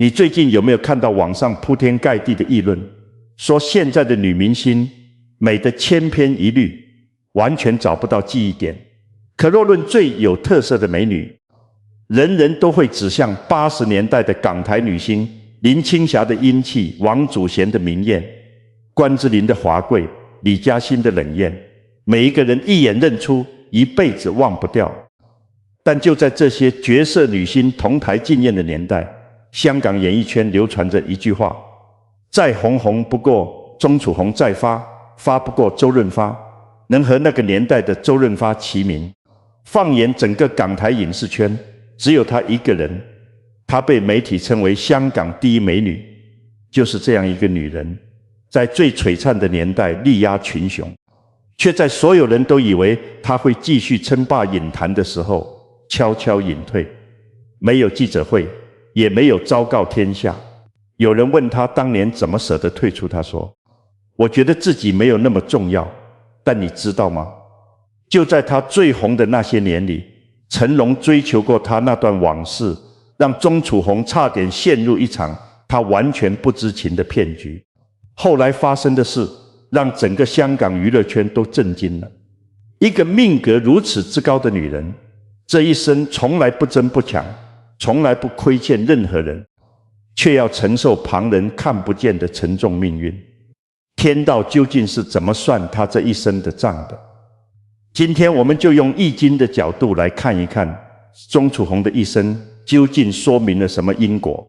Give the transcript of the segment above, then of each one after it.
你最近有没有看到网上铺天盖地的议论，说现在的女明星美得千篇一律，完全找不到记忆点。可若论最有特色的美女，人人都会指向80年代的港台女星林青霞的英气、王祖贤的明艳、关之琳的华贵、李嘉欣的冷艳，每一个人一眼认出，一辈子忘不掉。但就在这些绝色女星同台竞艳的年代，香港演艺圈流传着一句话：再红红不过钟楚红，再发发不过周润发，能和那个年代的周润发齐名。放眼整个港台影视圈，只有她一个人，她被媒体称为香港第一美女。就是这样一个女人，在最璀璨的年代力压群雄，却在所有人都以为她会继续称霸影坛的时候悄悄隐退。没有记者会，也没有昭告天下。有人问她当年怎么舍得退出，她说：我觉得自己没有那么重要，但你知道吗？就在她最红的那些年里，成龙追求过她那段往事，让钟楚红差点陷入一场她完全不知情的骗局。后来发生的事让整个香港娱乐圈都震惊了。一个命格如此之高的女人，这一生从来不争不抢，从来不亏欠任何人，却要承受旁人看不见的沉重命运。天道究竟是怎么算她这一生的账的？今天我们就用易经的角度来看一看钟楚红的一生究竟说明了什么因果。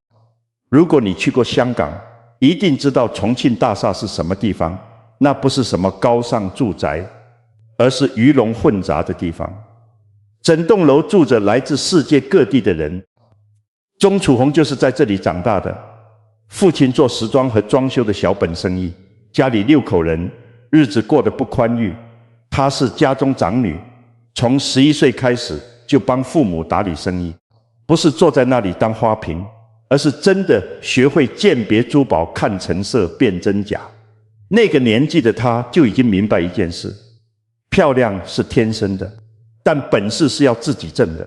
如果你去过香港，一定知道重庆大厦是什么地方。那不是什么高尚住宅，而是鱼龙混杂的地方。整栋楼住着来自世界各地的人。钟楚红就是在这里长大的。父亲做时装和装修的小本生意，家里6口人，日子过得不宽裕。她是家中长女，从11岁开始就帮父母打理生意，不是坐在那里当花瓶，而是真的学会鉴别珠宝，看成色，辨真假。那个年纪的她就已经明白一件事：漂亮是天生的，但本事是要自己挣的。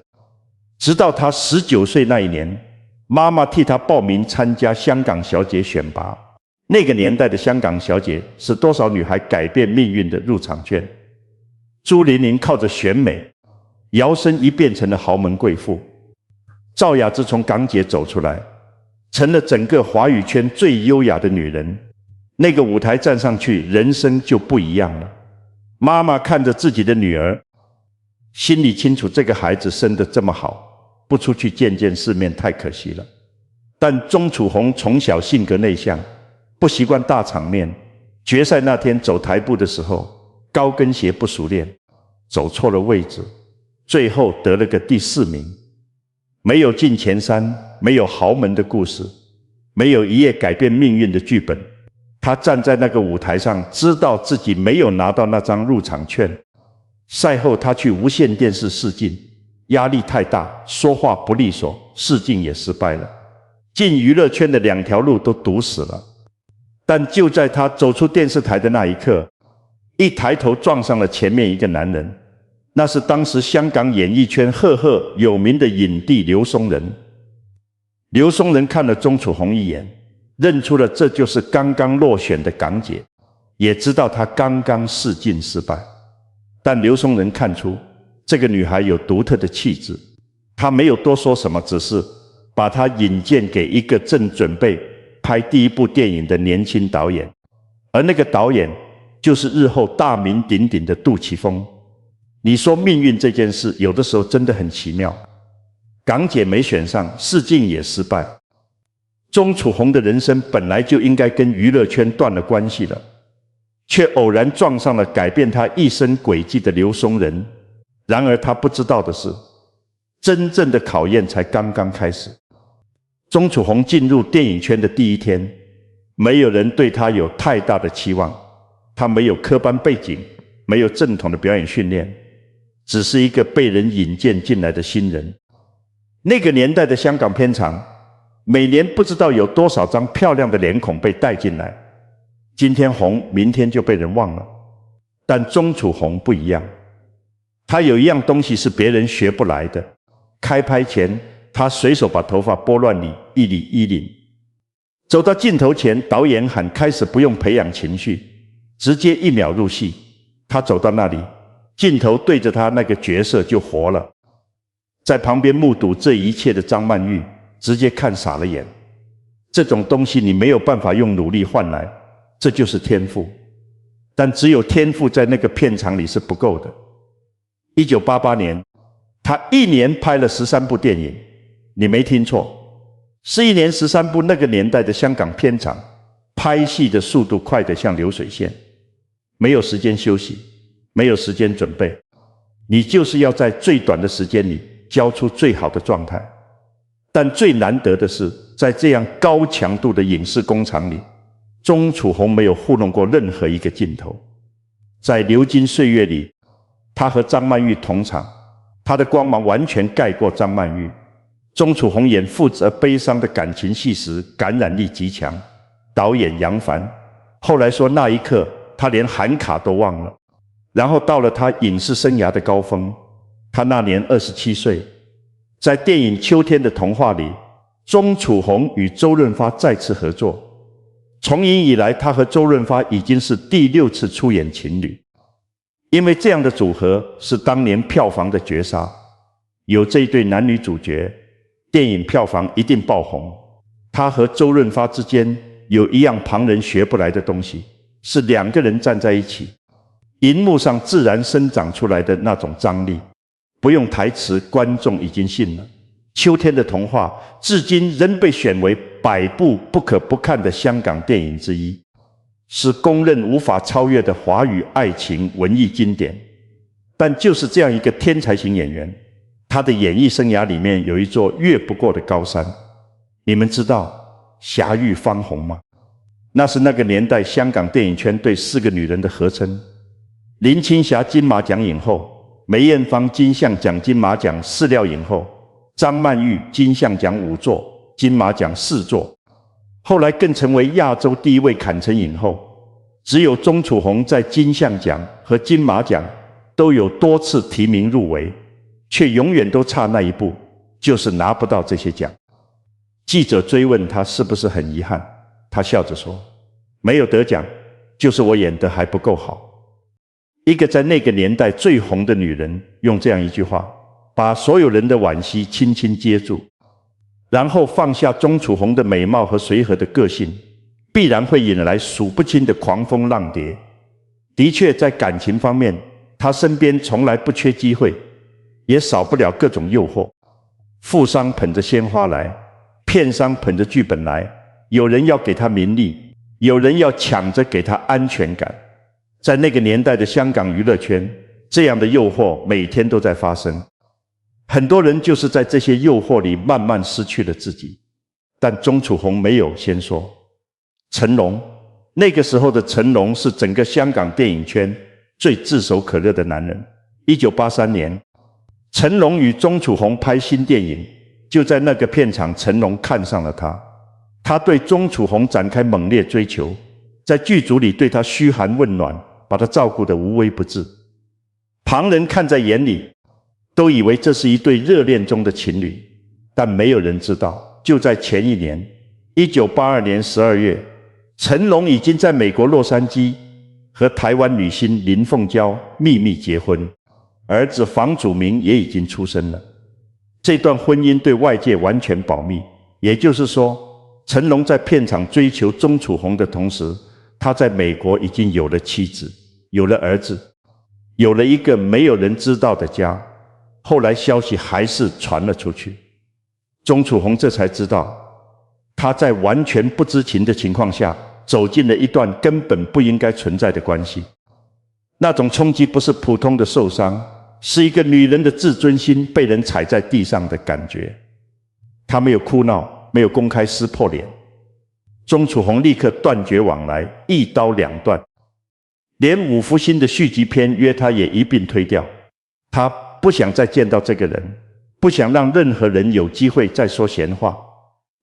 直到她19岁那一年，妈妈替她报名参加香港小姐选拔。那个年代的香港小姐是多少女孩改变命运的入场券。朱玲玲靠着选美，摇身一变成了豪门贵妇。赵雅芝从港姐走出来，成了整个华语圈最优雅的女人。那个舞台站上去，人生就不一样了。妈妈看着自己的女儿，心里清楚这个孩子生得这么好，不出去见见世面太可惜了。但钟楚红从小性格内向，不习惯大场面。决赛那天走台步的时候，高跟鞋不熟练，走错了位置，最后得了个第4名。没有进前3，没有豪门的故事，没有一夜改变命运的剧本。他站在那个舞台上，知道自己没有拿到那张入场券。赛后他去无线电视试镜，压力太大，说话不利索，试镜也失败了。进娱乐圈的2条路都堵死了。但就在他走出电视台的那一刻，一抬头撞上了前面一个男人，那是当时香港演艺圈赫赫有名的影帝刘松仁。刘松仁看了钟楚红一眼，认出了这就是刚刚落选的港姐，也知道她刚刚试镜失败。但刘松仁看出这个女孩有独特的气质，他没有多说什么，只是把她引荐给一个正准备拍第1部电影的年轻导演。而那个导演就是日后大名鼎鼎的杜琪峰。你说命运这件事，有的时候真的很奇妙。港姐没选上，试镜也失败。钟楚红的人生本来就应该跟娱乐圈断了关系了，却偶然撞上了改变她一生轨迹的刘松仁。然而她不知道的是，真正的考验才刚刚开始。钟楚红进入电影圈的第1天，没有人对她有太大的期望。她没有科班背景，没有正统的表演训练，只是一个被人引荐进来的新人。那个年代的香港片场，每年不知道有多少张漂亮的脸孔被带进来，今天红，明天就被人忘了。但钟楚红不一样，她有一样东西是别人学不来的。开拍前，她随手把头发拨乱理，一理一领。走到镜头前，导演喊开始，不用培养情绪，直接1秒入戏。他走到那里，镜头对着他那个角色就活了。在旁边目睹这一切的张曼玉直接看傻了眼。这种东西你没有办法用努力换来，这就是天赋。但只有天赋在那个片场里是不够的。1988年，他1年拍了13部电影，你没听错，是1年13部。那个年代的香港片场拍戏的速度快得像流水线，没有时间休息，没有时间准备，你就是要在最短的时间里交出最好的状态。但最难得的是，在这样高强度的影视工厂里，钟楚红没有糊弄过任何一个镜头。在流金岁月里，他和张曼玉同场，他的光芒完全盖过张曼玉。钟楚红演父子而悲伤的感情戏时，感染力极强。导演杨凡后来说，那一刻他连喊卡都忘了。然后到了他影视生涯的高峰，他那年27岁，在电影《秋天的童话》里，钟楚红与周润发再次合作。从影以来，他和周润发已经是第6次出演情侣。因为这样的组合是当年票房的绝杀，有这一对男女主角，电影票房一定爆红。他和周润发之间有一样旁人学不来的东西，是2个人站在一起，荧幕上自然生长出来的那种张力，不用台词，观众已经信了。《秋天的童话》至今仍被选为100部不可不看的香港电影之一，是公认无法超越的华语爱情文艺经典。但就是这样一个天才型演员，他的演艺生涯里面有一座越不过的高山。你们知道霞玉芳红吗？那是那个年代香港电影圈对4个女人的合称。林青霞金马奖影后，梅艳芳金像奖金马奖饲料影后，张曼玉金像奖5座，金马奖4座，后来更成为亚洲第1位坎城影后。只有钟楚红在金像奖和金马奖都有多次提名入围，却永远都差那一步，就是拿不到这些奖。记者追问他是不是很遗憾，他笑着说，没有得奖，就是我演得还不够好。一个在那个年代最红的女人，用这样一句话把所有人的惋惜轻轻接住，然后放下钟楚红的美貌和随和的个性，必然会引来数不清的狂风浪蝶。的确，在感情方面，她身边从来不缺机会，也少不了各种诱惑。富商捧着鲜花来，片商捧着剧本来，有人要给她名利，有人要抢着给她安全感。在那个年代的香港娱乐圈，这样的诱惑每天都在发生。很多人就是在这些诱惑里慢慢失去了自己。但钟楚红没有先说。成龙，那个时候的成龙是整个香港电影圈最炙手可热的男人。1983年，成龙与钟楚红拍新电影，就在那个片场，成龙看上了他，他对钟楚红展开猛烈追求，在剧组里对他嘘寒问暖，把他照顾得无微不至。旁人看在眼里，都以为这是一对热恋中的情侣，但没有人知道，就在前1年，1982年12月，成龙已经在美国洛杉矶和台湾女星林凤娇秘密结婚，儿子房祖名也已经出生了。这段婚姻对外界完全保密，也就是说，成龙在片场追求钟楚红的同时，他在美国已经有了妻子，有了儿子，有了一个没有人知道的家。后来消息还是传了出去，钟楚红这才知道，他在完全不知情的情况下走进了一段根本不应该存在的关系。那种冲击不是普通的受伤，是一个女人的自尊心被人踩在地上的感觉。他没有哭闹，没有公开撕破脸，钟楚红立刻断绝往来，一刀两断，连五福星的续集片约他也一并推掉。他不想再见到这个人，不想让任何人有机会再说闲话，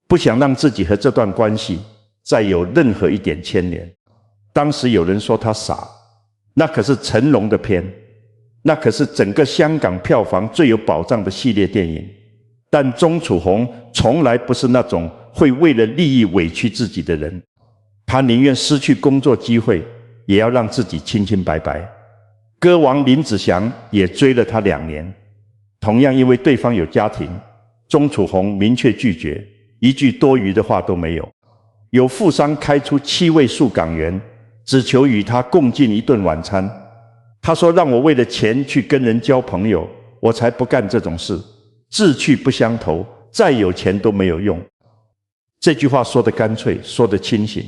不想让自己和这段关系再有任何一点牵连。当时有人说他傻，那可是成龙的片，那可是整个香港票房最有保障的系列电影。但钟楚红从来不是那种会为了利益委屈自己的人。他宁愿失去工作机会，也要让自己清清白白。歌王林子祥也追了他2年，同样因为对方有家庭，钟楚红明确拒绝，一句多余的话都没有。有富商开出7位数港元，只求与他共进一顿晚餐。他说，让我为了钱去跟人交朋友，我才不干这种事，志趣不相投，再有钱都没有用。这句话说得干脆，说得清醒，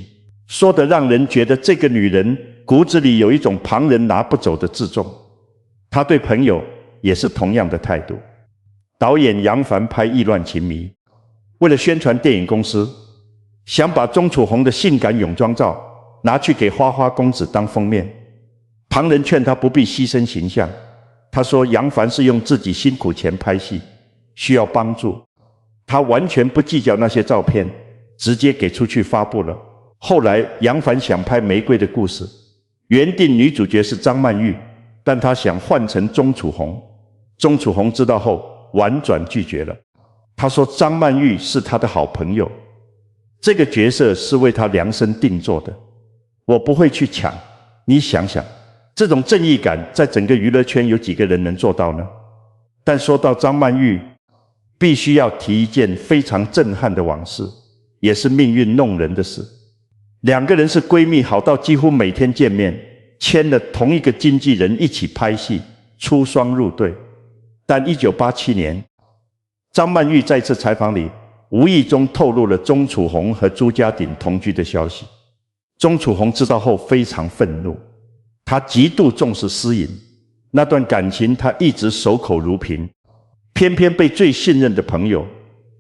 说得让人觉得这个女人骨子里有一种旁人拿不走的自重。她对朋友也是同样的态度。导演杨凡拍《意乱情迷》，为了宣传电影公司，想把钟楚红的性感泳装照拿去给花花公子当封面。旁人劝他不必牺牲形象，他说杨凡是用自己辛苦钱拍戏，需要帮助，他完全不计较那些照片，直接给出去发布了。后来杨凡想拍玫瑰的故事，原定女主角是张曼玉，但他想换成钟楚红。钟楚红知道后婉转拒绝了，他说张曼玉是他的好朋友，这个角色是为他量身定做的，我不会去抢。你想想，这种正义感在整个娱乐圈有几个人能做到呢？但说到张曼玉，必须要提一件非常震撼的往事，也是命运弄人的事。2个人是闺蜜，好到几乎每天见面，签了同一个经纪人一起拍戏，出双入对。但1987年，张曼玉在一次采访里无意中透露了钟楚红和朱家鼎同居的消息。钟楚红知道后非常愤怒，她极度重视私隐，那段感情她一直守口如瓶，偏偏被最信任的朋友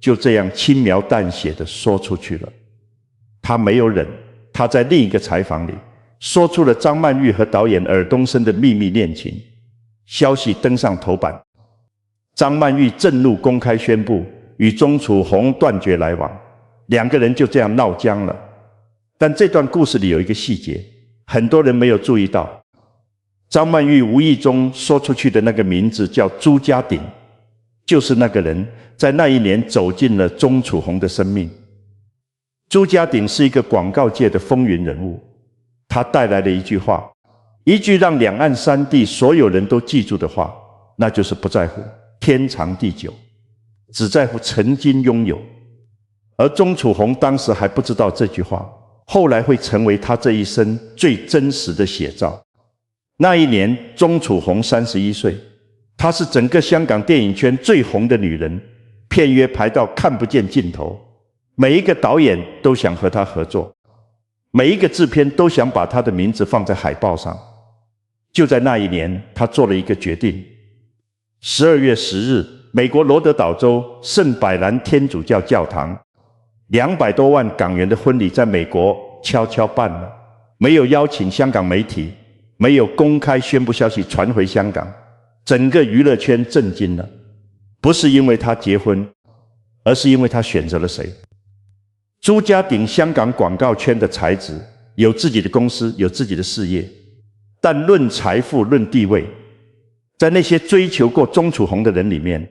就这样轻描淡写地说出去了。她没有忍，她在另一个采访里说出了张曼玉和导演尔冬升的秘密恋情，消息登上头版。张曼玉震怒，公开宣布与钟楚红断绝来往，2个人就这样闹僵了。但这段故事里有一个细节，很多人没有注意到，张曼玉无意中说出去的那个名字叫朱家鼎，就是那个人在那一年走进了钟楚红的生命。朱家鼎是一个广告界的风云人物，他带来了一句话，一句让两岸三地所有人都记住的话，那就是不在乎天长地久，只在乎曾经拥有。而钟楚红当时还不知道这句话，后来会成为他这一生最真实的写照。那一年，钟楚红31岁，她是整个香港电影圈最红的女人，片约排到看不见尽头，每一个导演都想和她合作，每一个制片都想把她的名字放在海报上。就在那一年，她做了一个决定。12月10日，美国罗德岛州圣百兰天主教教堂200多万港元的婚礼在美国悄悄办了，没有邀请香港媒体，没有公开宣布消息传回香港，整个娱乐圈震惊了。不是因为他结婚，而是因为他选择了谁。朱家鼎香港广告圈的才子，有自己的公司，有自己的事业，但论财富论地位，在那些追求过钟楚红的人里面，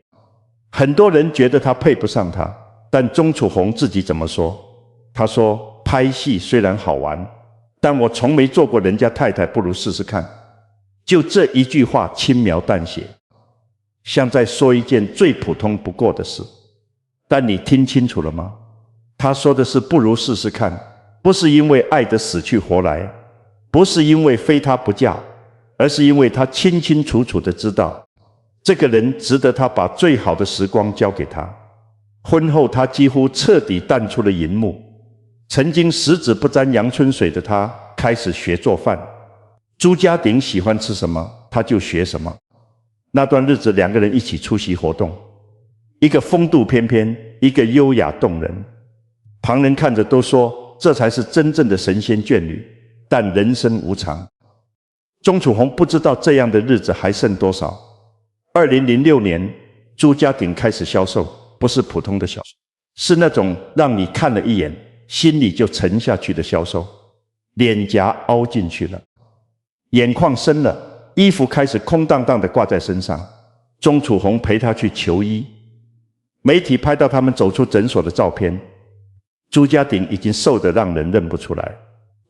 很多人觉得他配不上他。但钟楚红自己怎么说？他说，拍戏虽然好玩，但我从没做过人家太太，不如试试看。就这一句话轻描淡写，像在说一件最普通不过的事。但你听清楚了吗？他说的是不如试试看，不是因为爱得死去活来，不是因为非他不嫁，而是因为他清清楚楚地知道，这个人值得他把最好的时光交给他。婚后他几乎彻底淡出了荧幕，曾经十指不沾阳春水的他开始学做饭，朱家鼎喜欢吃什么他就学什么。那段日子2个人一起出席活动，一个风度翩翩，一个优雅动人，旁人看着都说这才是真正的神仙眷侣。但人生无常，钟楚红不知道这样的日子还剩多少。2006年，朱家鼎开始销售，不是普通的销售，是那种让你看了一眼心里就沉下去的销售，脸颊凹进去了，眼眶深了，衣服开始空荡荡地挂在身上。钟楚红陪他去求医，媒体拍到他们走出诊所的照片，朱家鼎已经瘦得让人认不出来。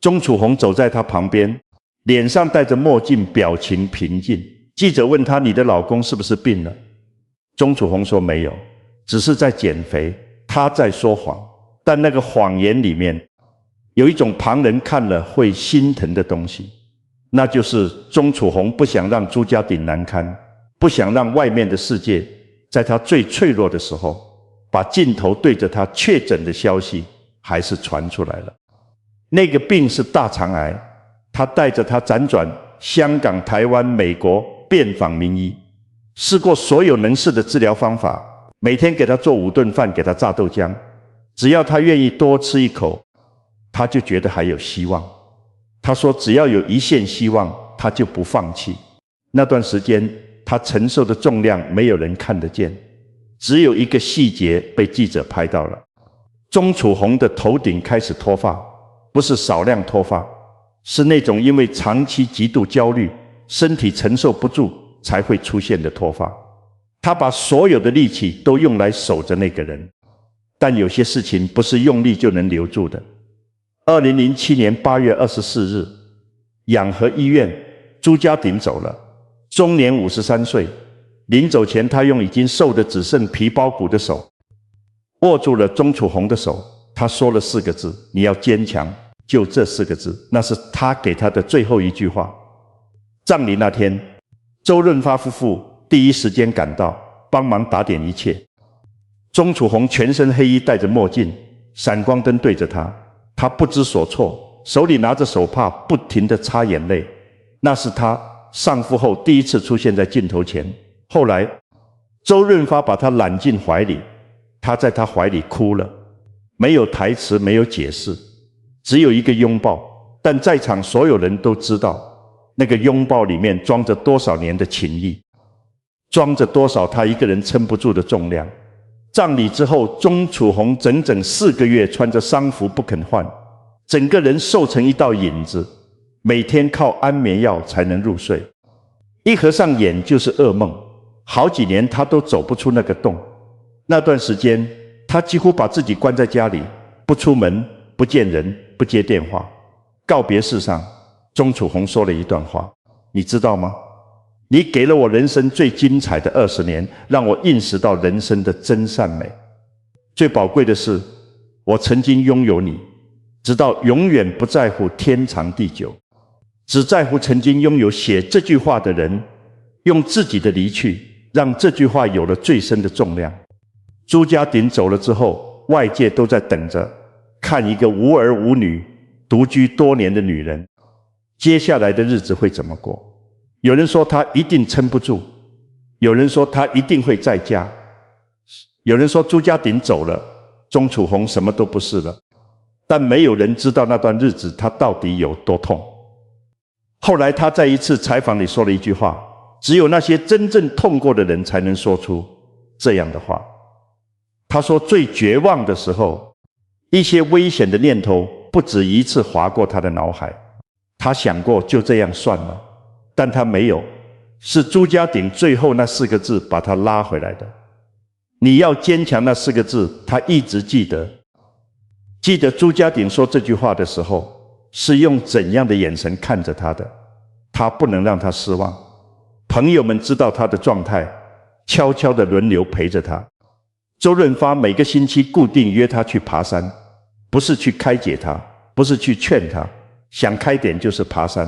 钟楚红走在他旁边，脸上戴着墨镜，表情平静。记者问他：“你的老公是不是病了？”钟楚红说：“没有，只是在减肥。”他在说谎，但那个谎言里面有一种旁人看了会心疼的东西，那就是钟楚红不想让朱家鼎难堪，不想让外面的世界在他最脆弱的时候，把镜头对着他确诊的消息还是传出来了。那个病是大肠癌，他带着他辗转香港、台湾、美国，遍访名医，试过所有能试的治疗方法，每天给他做5顿饭，给他榨豆浆，只要他愿意多吃一口，他就觉得还有希望。他说只要有一线希望，他就不放弃。那段时间他承受的重量没有人看得见，只有一个细节被记者拍到了。钟楚红的头顶开始脱发，不是少量脱发，是那种因为长期极度焦虑，身体承受不住才会出现的脱发。他把所有的力气都用来守着那个人，但有些事情不是用力就能留住的。2007年8月24日，养和医院，朱家鼎走了，终年53岁。临走前，他用已经瘦得只剩皮包骨的手握住了钟楚红的手，他说了4个字：“你要坚强。”就这4个字，那是他给他的最后一句话。葬礼那天，周润发夫妇第一时间赶到，帮忙打点一切。钟楚红全身黑衣，戴着墨镜，闪光灯对着他，他不知所措，手里拿着手帕，不停地擦眼泪。那是他丧父后第一次出现在镜头前。后来，周润发把他揽进怀里，他在他怀里哭了，没有台词，没有解释，只有一个拥抱。但在场所有人都知道，那个拥抱里面装着多少年的情谊，装着多少他一个人撑不住的重量。葬礼之后，钟楚红整整4个月穿着丧服不肯换，整个人瘦成一道影子，每天靠安眠药才能入睡。一合上眼就是噩梦，好几年他都走不出那个洞。那段时间，他几乎把自己关在家里，不出门，不见人，不接电话。告别式上，钟楚红说了一段话，你知道吗？你给了我人生最精彩的20年，让我认识到人生的真善美。最宝贵的是，我曾经拥有你，直到永远不在乎天长地久，只在乎曾经拥有写这句话的人，用自己的离去，让这句话有了最深的重量。朱家鼎走了之后，外界都在等着看一个无儿无女、独居多年的女人，接下来的日子会怎么过。有人说她一定撑不住，有人说她一定会再嫁，有人说朱家鼎走了，钟楚红什么都不是了，但没有人知道那段日子她到底有多痛。后来她在一次采访里说了一句话，只有那些真正痛过的人才能说出这样的话。她说最绝望的时候，一些危险的念头不止一次划过她的脑海，她想过就这样算了，但她没有，是朱家鼎最后那4个字把她拉回来的。你要坚强那4个字，她一直记得。记得朱家鼎说这句话的时候，是用怎样的眼神看着她的，她不能让她失望。朋友们知道她的状态，悄悄地轮流陪着她。周润发每个星期固定约她去爬山，不是去开解她，不是去劝她，想开点就是爬山。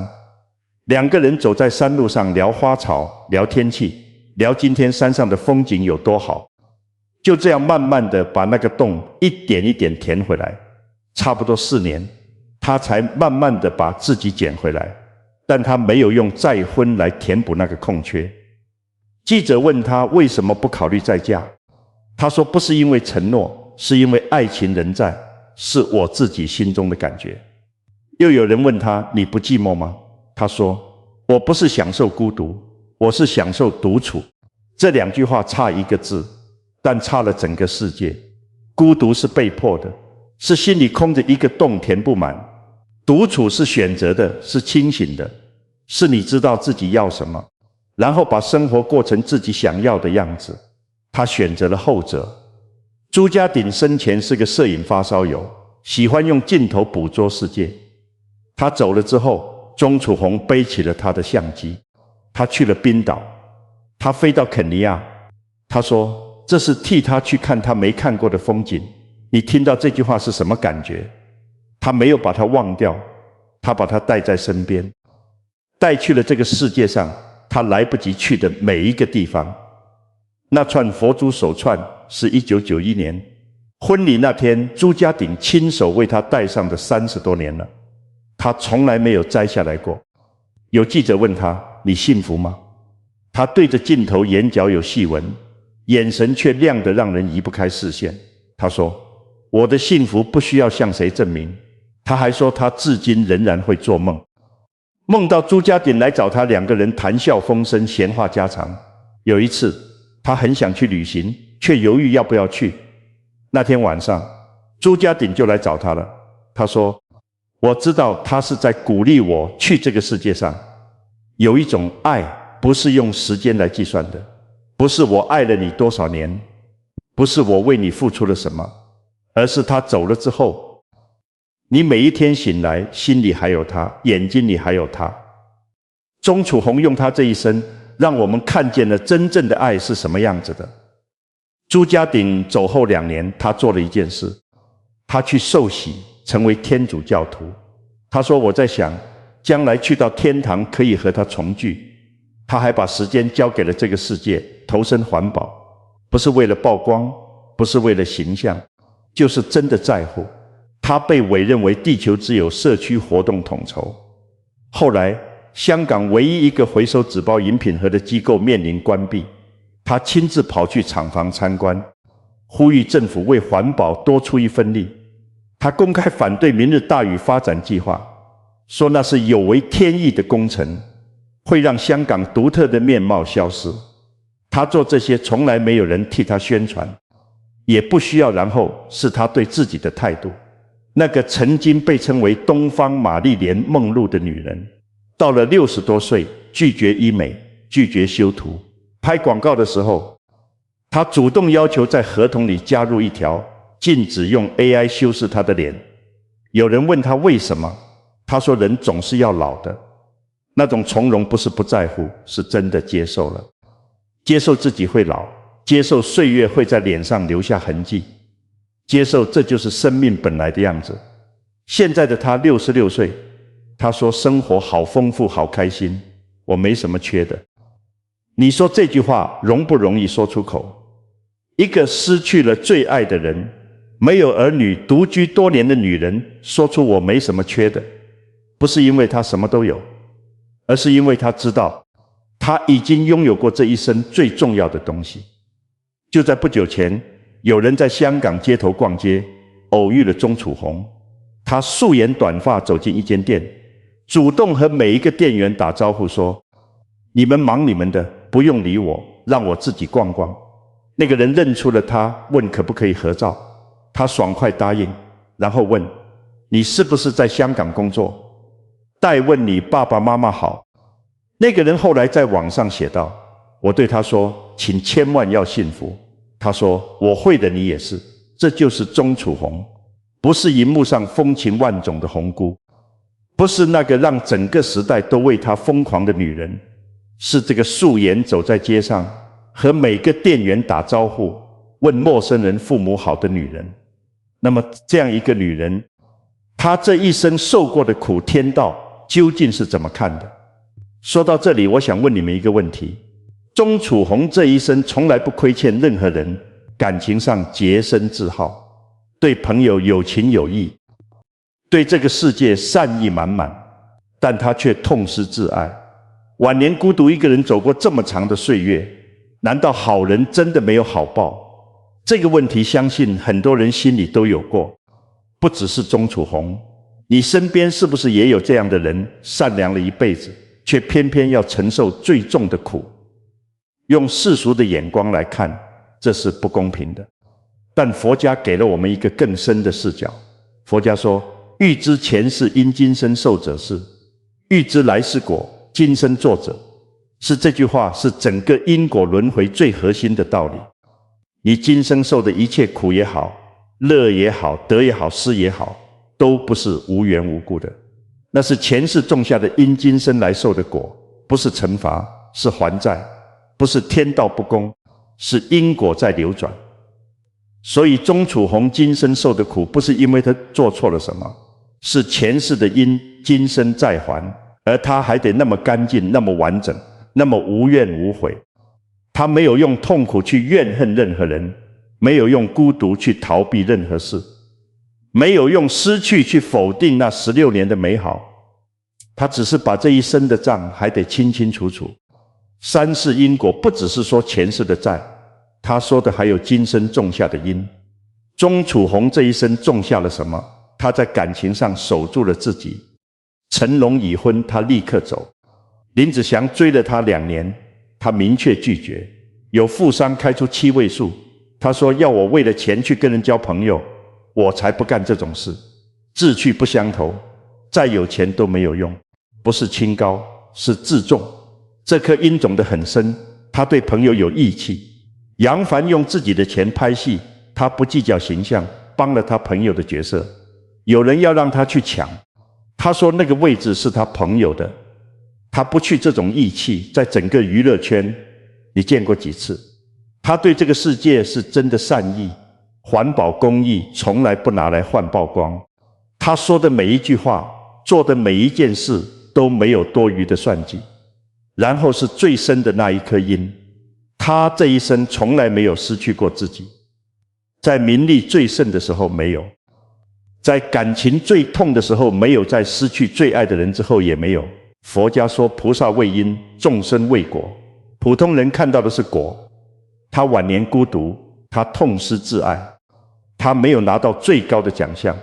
2个人走在山路上，聊花草，聊天气，聊今天山上的风景有多好。就这样慢慢的把那个洞一点一点填回来，差不多4年，他才慢慢的把自己捡回来。但他没有用再婚来填补那个空缺。记者问他为什么不考虑再嫁，他说不是因为承诺，是因为爱情仍在，是我自己心中的感觉。又有人问他，你不寂寞吗？他说，我不是享受孤独，我是享受独处。这2句话差1个字，但差了整个世界。孤独是被迫的，是心里空着一个洞填不满；独处是选择的，是清醒的，是你知道自己要什么，然后把生活过成自己想要的样子。他选择了后者。朱家鼎生前是个摄影发烧友，喜欢用镜头捕捉世界。他走了之后，钟楚红背起了他的相机，他去了冰岛，他飞到肯尼亚。他说这是替他去看他没看过的风景。你听到这句话是什么感觉？他没有把它忘掉，他把它带在身边，带去了这个世界上他来不及去的每一个地方。那串佛珠手串是1991年婚礼那天朱家鼎亲手为他戴上的，30多年了，他从来没有摘下来过。有记者问他，你幸福吗？他对着镜头，眼角有细纹，眼神却亮得让人移不开视线。他说，我的幸福不需要向谁证明。他还说他至今仍然会做梦，梦到朱家鼎来找他，两个人谈笑风生，闲话家常。有一次他很想去旅行，却犹豫要不要去。那天晚上朱家鼎就来找他了。他说，我知道他是在鼓励我去这个世界上。有一种爱不是用时间来计算的，不是我爱了你多少年，不是我为你付出了什么，而是他走了之后，你每一天醒来，心里还有他，眼睛里还有他。钟楚红用他这一生，让我们看见了真正的爱是什么样子的。朱家鼎走后2年，他做了一件事，他去受洗，成为天主教徒。他说，我在想，将来去到天堂可以和他重聚。他还把时间交给了这个世界，投身环保，不是为了曝光，不是为了形象，就是真的在乎。他被委任为地球之友社区活动统筹。后来香港唯一一个回收纸包饮品盒的机构面临关闭，他亲自跑去厂房参观，呼吁政府为环保多出一份力。他公开反对明日大屿发展计划，说那是有违天意的工程，会让香港独特的面貌消失。他做这些从来没有人替他宣传，也不需要，然后是他对自己的态度。那个曾经被称为东方玛丽莲梦露的女人，到了60多岁，拒绝医美，拒绝修图。拍广告的时候，她主动要求在合同里加入一条，禁止用 AI 修饰她的脸。有人问她为什么，她说人总是要老的。那种从容不是不在乎，是真的接受了，接受自己会老，接受岁月会在脸上留下痕迹，接受这就是生命本来的样子。现在的他66岁，他说生活好丰富好开心，我没什么缺的。你说这句话容不容易说出口？一个失去了最爱的人，没有儿女，独居多年的女人说出我没什么缺的，不是因为她什么都有，而是因为她知道她已经拥有过这一生最重要的东西。就在不久前，有人在香港街头逛街，偶遇了钟楚红。他素颜短发走进一间店，主动和每一个店员打招呼说，你们忙你们的，不用理我，让我自己逛逛。那个人认出了他，问可不可以合照。他爽快答应，然后问，你是不是在香港工作？代问你爸爸妈妈好。那个人后来在网上写道，我对他说，请千万要幸福。他说，我会的，你也是。这就是钟楚红，不是荧幕上风情万种的红姑，不是那个让整个时代都为她疯狂的女人，是这个素颜走在街上，和每个店员打招呼，问陌生人父母好的女人。那么这样一个女人，她这一生受过的苦，天道究竟是怎么看的？说到这里，我想问你们一个问题，钟楚红这一生从来不亏欠任何人，感情上洁身自好，对朋友有情有义，对这个世界善意满满，但他却痛失挚爱，晚年孤独一个人走过这么长的岁月，难道好人真的没有好报？这个问题相信很多人心里都有过，不只是钟楚红，你身边是不是也有这样的人，善良了一辈子，却偏偏要承受最重的苦？用世俗的眼光来看，这是不公平的。但佛家给了我们一个更深的视角。佛家说，欲知前世因今生受者是，欲知来世果今生作者是。这句话是整个因果轮回最核心的道理。你今生受的一切苦也好，乐也好，得也好，失也好，都不是无缘无故的，那是前世种下的因，今生来受的果，不是惩罚，是还债，不是天道不公，是因果在流转。所以钟楚红今生受的苦，不是因为他做错了什么，是前世的因，今生再还，而他还得那么干净，那么完整，那么无怨无悔。他没有用痛苦去怨恨任何人，没有用孤独去逃避任何事，没有用失去去否定那16年的美好，他只是把这一生的账还得清清楚楚。三世因果不只是说前世的债，他说的还有今生种下的因。钟楚红这一生种下了什么？他在感情上守住了自己。成龙已婚，他立刻走。林子祥追了他2年，他明确拒绝。有富商开出7位数，他说要我为了钱去跟人交朋友，我才不干这种事。志趣不相投，再有钱都没有用，不是清高，是自重。这颗因种得很深，他对朋友有义气。杨凡用自己的钱拍戏，他不计较形象，帮了他朋友的角色。有人要让他去抢，他说那个位置是他朋友的，他不去这种义气，在整个娱乐圈你见过几次？他对这个世界是真的善意，环保公益从来不拿来换曝光。他说的每一句话，做的每一件事都没有多余的算计。然后是最深的那一颗因，他这一生从来没有失去过自己，在名利最盛的时候没有，在感情最痛的时候没有，在失去最爱的人之后也没有。佛家说菩萨为因，众生为果，普通人看到的是果。他晚年孤独，他痛失挚爱，他没有拿到最高的奖项，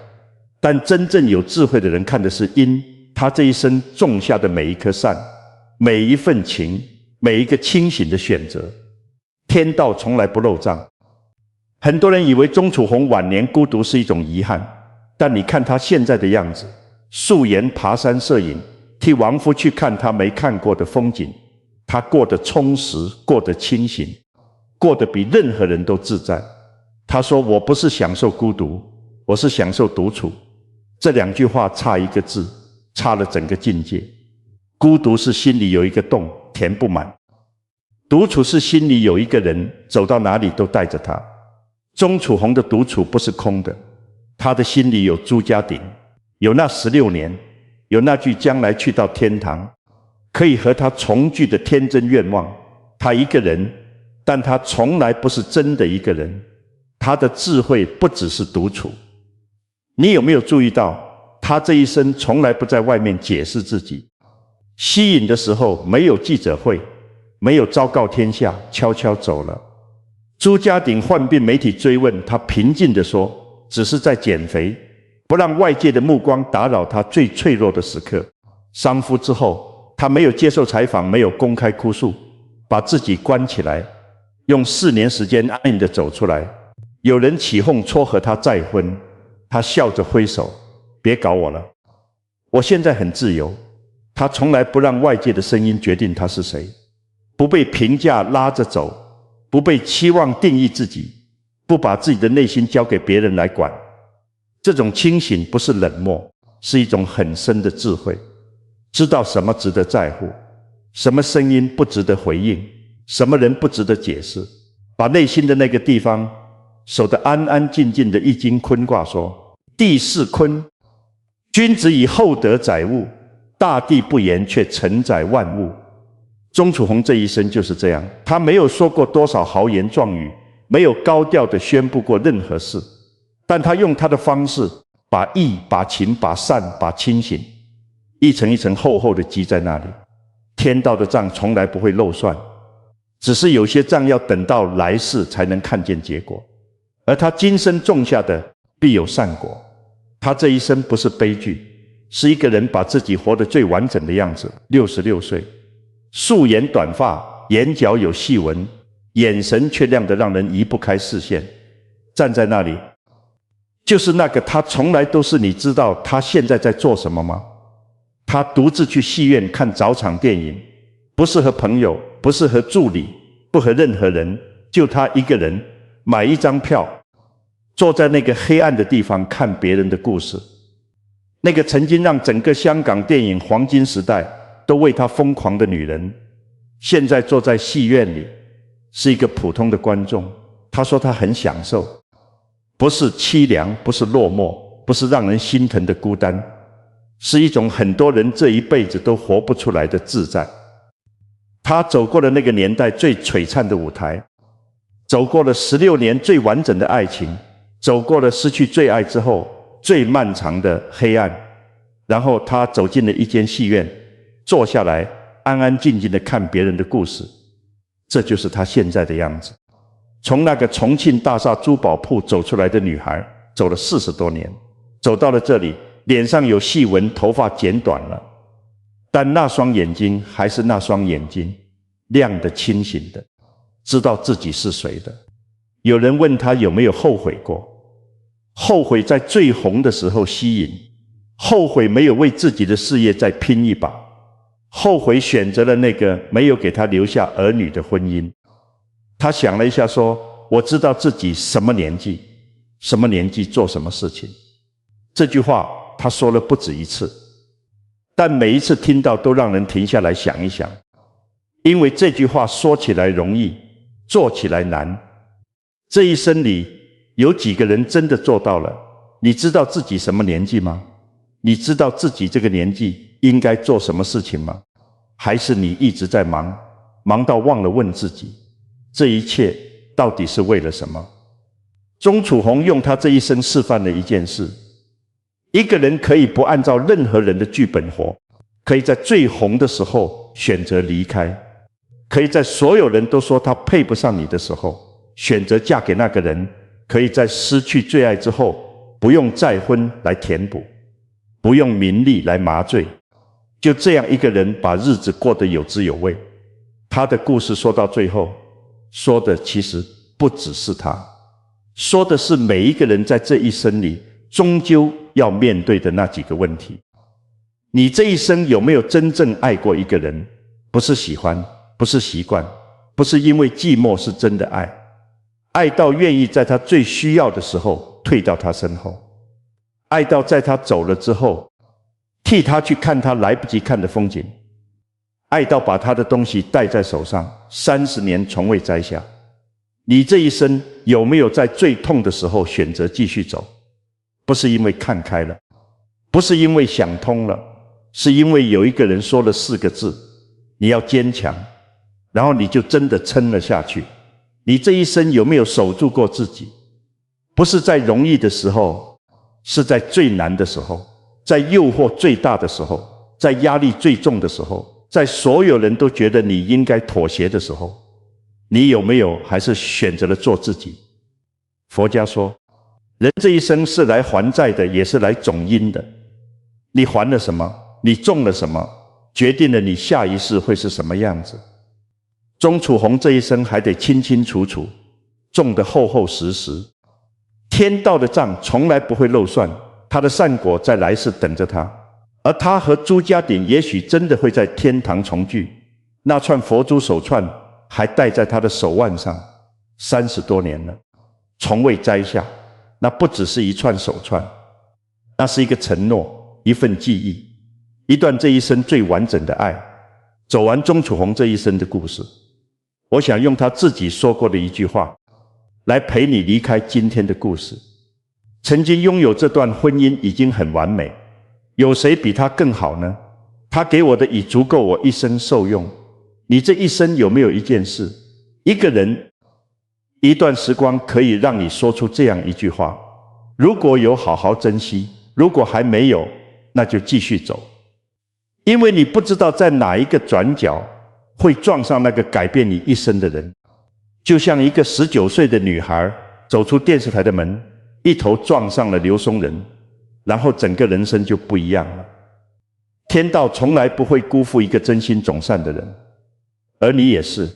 但真正有智慧的人看的是因，他这一生种下的每一颗善，每一份情，每一个清醒的选择，天道从来不漏账。很多人以为钟楚红晚年孤独是一种遗憾，但你看他现在的样子，素颜爬山摄影，替亡夫去看他没看过的风景，他过得充实，过得清醒，过得比任何人都自在。他说我不是享受孤独，我是享受独处。这2句话差一个字，差了整个境界。孤独是心里有一个洞，填不满；独处是心里有一个人，走到哪里都带着他。钟楚红的独处不是空的，他的心里有朱家鼎，有那16年，有那句将来去到天堂，可以和他重聚的天真愿望。他一个人，但他从来不是真的一个人。他的智慧不只是独处。你有没有注意到，他这一生从来不在外面解释自己？吸引的时候没有记者会，没有昭告天下，悄悄走了。朱家鼎患病，媒体追问，他平静地说，只是在减肥，不让外界的目光打扰他最脆弱的时刻。伤夫之后，他没有接受采访，没有公开哭诉，把自己关起来，用4年时间安静地走出来。有人起哄撮合他再婚，他笑着挥手，别搞我了，我现在很自由。他从来不让外界的声音决定他是谁，不被评价拉着走，不被期望定义自己，不把自己的内心交给别人来管。这种清醒不是冷漠，是一种很深的智慧，知道什么值得在乎，什么声音不值得回应，什么人不值得解释，把内心的那个地方守得安安静静的。易经坤卦说，地势坤，君子以厚德载物，大地不言，却承载万物。钟楚红这一生就是这样，他没有说过多少豪言壮语，没有高调地宣布过任何事，但他用他的方式，把义、把情、把善、把清醒，一层一层厚厚地积在那里。天道的账从来不会漏算，只是有些账要等到来世才能看见结果，而他今生种下的必有善果。他这一生不是悲剧，是一个人把自己活得最完整的样子。66岁，素颜短发，眼角有细纹，眼神却亮得让人移不开视线。站在那里，就是那个他，从来都是。你知道他现在在做什么吗？他独自去戏院看早场电影，不是和朋友，不是和助理，不和任何人，就他一个人买一张票，坐在那个黑暗的地方看别人的故事，那个曾经让整个香港电影黄金时代都为她疯狂的女人，现在坐在戏院里，是一个普通的观众。她说她很享受，不是凄凉，不是落寞，不是让人心疼的孤单，是一种很多人这一辈子都活不出来的自在。她走过了那个年代最璀璨的舞台，走过了16年最完整的爱情，走过了失去最爱之后最漫长的黑暗，然后她走进了一间戏院，坐下来安安静静地看别人的故事。这就是她现在的样子。从那个重庆大厦珠宝铺走出来的女孩，走了40多年，走到了这里，脸上有细纹，头发剪短了，但那双眼睛还是那双眼睛，亮的清醒的，知道自己是谁的。有人问她有没有后悔过，后悔在最红的时候吸引，后悔没有为自己的事业再拼一把，后悔选择了那个没有给她留下儿女的婚姻。她想了一下说，我知道自己什么年纪，什么年纪做什么事情。这句话她说了不止一次，但每一次听到都让人停下来想一想，因为这句话说起来容易，做起来难。这一生里有几个人真的做到了？你知道自己什么年纪吗？你知道自己这个年纪应该做什么事情吗？还是你一直在忙，忙到忘了问自己，这一切到底是为了什么？钟楚红用他这一生示范了一件事，一个人可以不按照任何人的剧本活，可以在最红的时候选择离开，可以在所有人都说他配不上你的时候选择嫁给那个人，可以在失去最爱之后不用再婚来填补，不用名利来麻醉，就这样一个人把日子过得有滋有味。他的故事说到最后，说的其实不只是他，说的是每一个人在这一生里终究要面对的那几个问题。你这一生有没有真正爱过一个人？不是喜欢，不是习惯，不是因为寂寞，是真的爱，爱到愿意在他最需要的时候退到他身后，爱到在他走了之后替他去看他来不及看的风景，爱到把他的东西带在手上30年从未摘下。你这一生有没有在最痛的时候选择继续走？不是因为看开了，不是因为想通了，是因为有一个人说了4个字，你要坚强，然后你就真的撑了下去。你这一生有没有守住过自己？不是在容易的时候，是在最难的时候，在诱惑最大的时候，在压力最重的时候，在所有人都觉得你应该妥协的时候，你有没有还是选择了做自己？佛家说，人这一生是来还债的，也是来种因的。你还了什么？你种了什么？决定了你下一世会是什么样子。钟楚红这一生还得清清楚楚，种得厚厚实实。天道的账从来不会漏算，他的善果在来世等着他。而他和朱家鼎也许真的会在天堂重聚，那串佛珠手串还戴在他的手腕上，30多年了，从未摘下。那不只是一串手串，那是一个承诺，一份记忆，一段这一生最完整的爱。走完钟楚红这一生的故事，我想用他自己说过的一句话来陪你离开今天的故事。曾经拥有这段婚姻已经很完美，有谁比他更好呢？他给我的已足够我一生受用。你这一生有没有一件事，一个人，一段时光可以让你说出这样一句话？如果有，好好珍惜；如果还没有，那就继续走。因为你不知道在哪一个转角会撞上那个改变你一生的人。就像一个19岁的女孩走出电视台的门，一头撞上了刘松仁，然后整个人生就不一样了。天道从来不会辜负一个真心种善的人，而你也是。